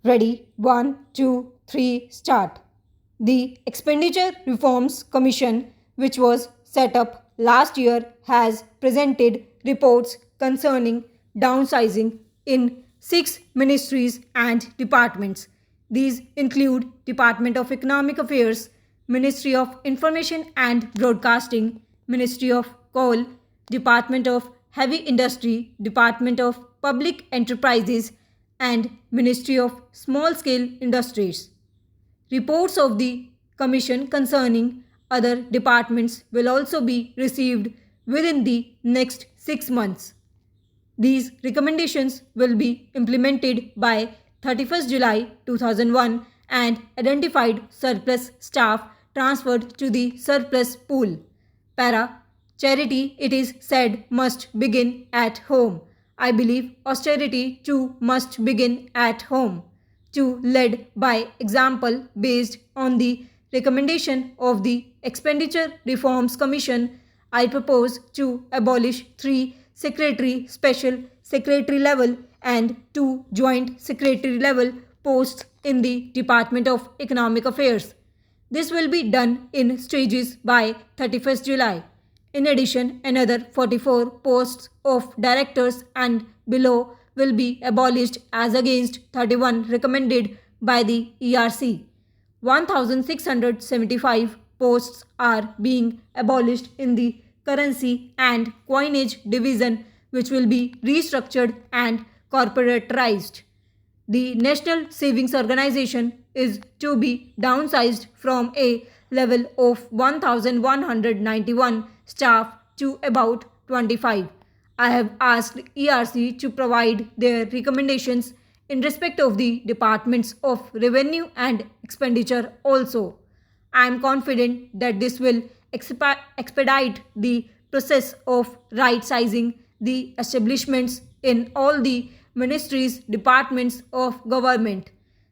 Ready? 1, 2, 3, start. The Expenditure Reforms Commission, which was set up last year, has presented reports concerning downsizing in 6 ministries and departments. These include Department of Economic Affairs, Ministry of Information and Broadcasting, Ministry of Coal, Department of Heavy Industry, Department of Public Enterprises, and Ministry of Small Scale Industries. Reports of the Commission concerning other departments will also be received within the next 6 months. These recommendations will be implemented by 31st July 2001 and identified surplus staff transferred to the surplus pool. Para. Charity, it is said, must begin at home. I believe austerity too must begin at home. 2. Led by example based on the recommendation of the Expenditure Reforms Commission, I propose to abolish 3 secretary, special secretary level and 2 joint secretary level posts in the Department of Economic Affairs. This will be done in stages by 31st July. In addition, another 44 posts of directors and below will be abolished as against 31 recommended by the ERC. 1675 posts are being abolished in the currency and coinage division, which will be restructured and corporatized. The National Savings Organization is to be downsized from a level of 1191 staff to about 25. I have asked ERC to provide their recommendations in respect of the Departments of Revenue and Expenditure also. I am confident that this will expedite the process of right sizing the establishments in all the ministries, departments of government.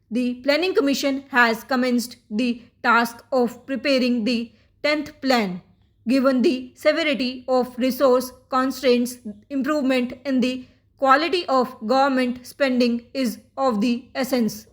The Planning Commission has commenced the task of preparing the 10th plan. Given the severity of resource constraints, improvement in the quality of government spending is of the essence.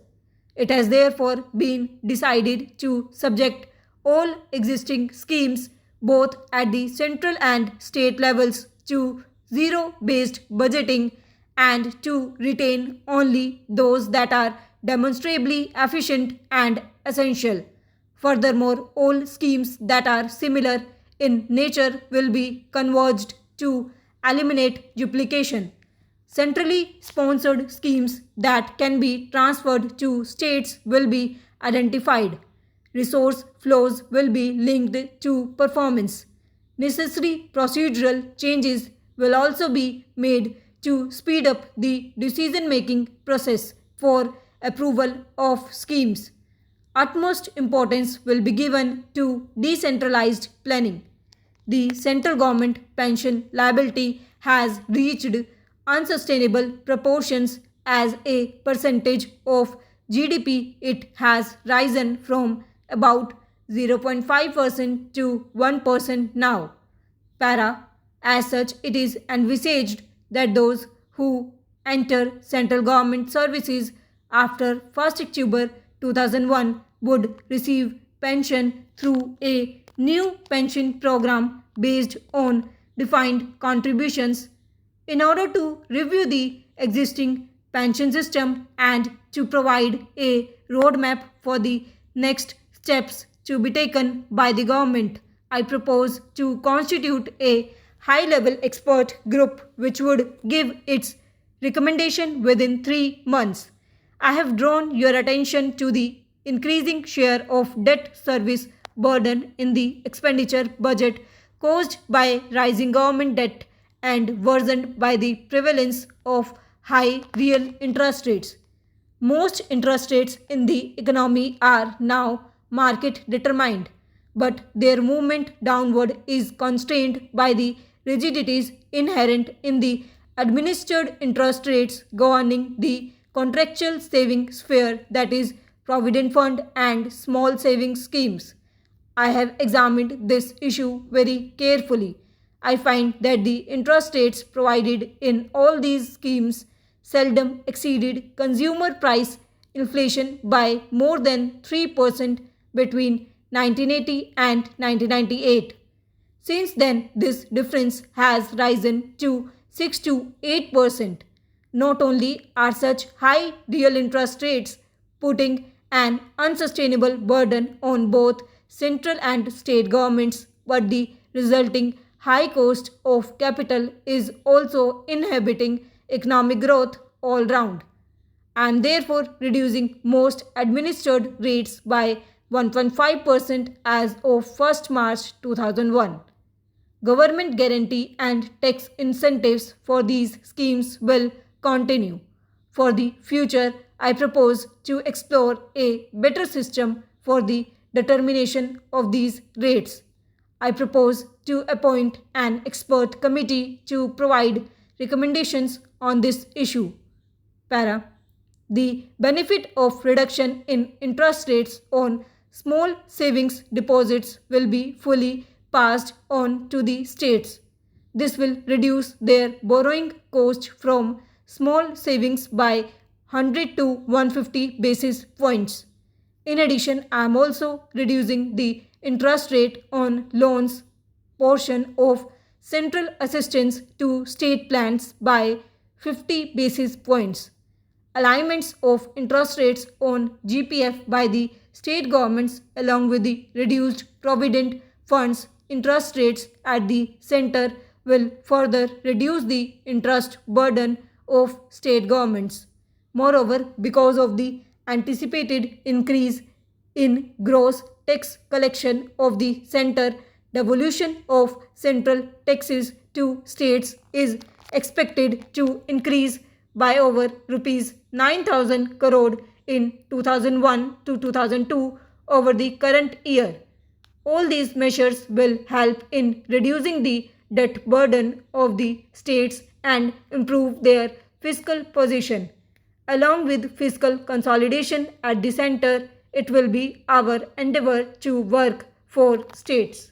It has therefore been decided to subject all existing schemes, both at the central and state levels, to zero-based budgeting and to retain only those that are demonstrably efficient and essential. Furthermore, all schemes that are similar in nature will be converged to eliminate duplication. Centrally sponsored schemes that can be transferred to states will be identified. Resource flows will be linked to performance. Necessary procedural changes will also be made to speed up the decision-making process for approval of schemes. Utmost importance will be given to decentralized planning. The central government pension liability has reached unsustainable proportions as a percentage of GDP. It has risen from about 0.5% to 1% now. Para. As such, it is envisaged that those who enter central government services after 1st October 2001 would receive pension through a new pension program based on defined contributions. In order to review the existing pension system and to provide a roadmap for the next steps to be taken by the government, I propose to constitute a high-level expert group which would give its recommendation within 3 months. I have drawn your attention to the increasing share of debt service burden in the expenditure budget caused by rising government debt and worsened by the prevalence of high real interest rates. Most interest rates in the economy are now market determined, but their movement downward is constrained by the rigidities inherent in the administered interest rates governing the contractual saving sphere, that is, provident fund and small savings schemes. I have examined this issue very carefully. I find that the interest rates provided in all these schemes seldom exceeded consumer price inflation by more than 3% between 1980 and 1998. Since then, this difference has risen to 6 to 8%. Not only are such high real interest rates putting an unsustainable burden on both central and state governments, but the resulting high cost of capital is also inhibiting economic growth all round and therefore reducing most administered rates by 1.5% as of 1st March 2001. Government guarantee and tax incentives for these schemes will continue. For the future, I propose to explore a better system for the determination of these rates. I propose to appoint an expert committee to provide recommendations on this issue. Para. The benefit of reduction in interest rates on small savings deposits will be fully passed on to the states. This will reduce their borrowing cost from small savings by 100 to 150 basis points. In addition, I am also reducing the interest rate on loans portion of central assistance to state plans by 50 basis points. Alignments of interest rates on GPF by the state governments along with the reduced provident funds interest rates at the center will further reduce the interest burden of state governments. Moreover, because of the anticipated increase in gross tax collection of the center, devolution of central taxes to states is expected to increase by over rupees 9,000 crore in 2001 to 2002 over the current year. All these measures will help in reducing the debt burden of the states and improve their fiscal position. Along with fiscal consolidation at the center, it will be our endeavor to work for states.